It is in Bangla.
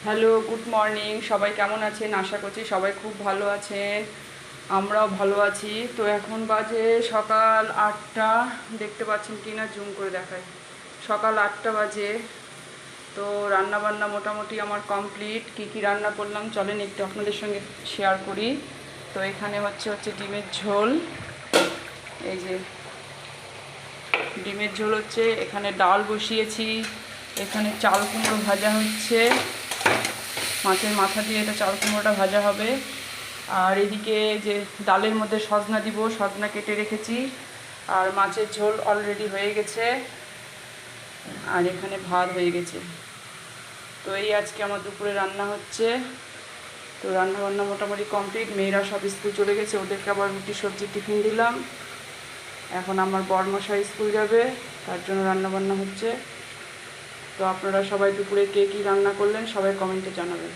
Hello, good morning. সবাই কেমন আছেন? আশা করছি সবাই খুব ভালো আছেন। আমরাও ভালো আছি। তো এখন বাজে সকাল 8টা। দেখতে পাচ্ছেন কি না জুম করে দেখাই। সকাল 8টা বাজে। তো রান্না বান্না মোটামুটি আমার কমপ্লিট। কি কি রান্না করলাম চলেন একটু আপনাদের সঙ্গে শেয়ার করি। তো এখানে হচ্ছে ডিমের ঝোল। এই যে ডিমের ঝোল হচ্ছে, এখানে ডাল বসিয়েছি, এখানে চাল কুমড়ো ভাজা হচ্ছে, মাছের মাথা দিয়ে এটা চাল কুমড়োটা ভাজা হবে। আর এদিকে যে ডালের মধ্যে সজনা দিব, সজনা কেটে রেখেছি। আর মাছের ঝোল অলরেডি হয়ে গেছে। আর এখানে ভাত হয়ে গেছে। তো এই আজকে আমার দুপুরে রান্না হচ্ছে। তো রান্না বান্না মোটামুটি কমপ্লিট। মেয়েরা সব স্কুল চলে গেছে, ওদেরকে আবার রুটি সবজি টিফিন দিলাম। এখন আমার বড়মশাই স্কুল যাবে, তার জন্য রান্না বান্না হচ্ছে। তো আপনারা সবাই দুপুরে কে কী রান্না করলেন সবাই কমেন্টে জানাবেন।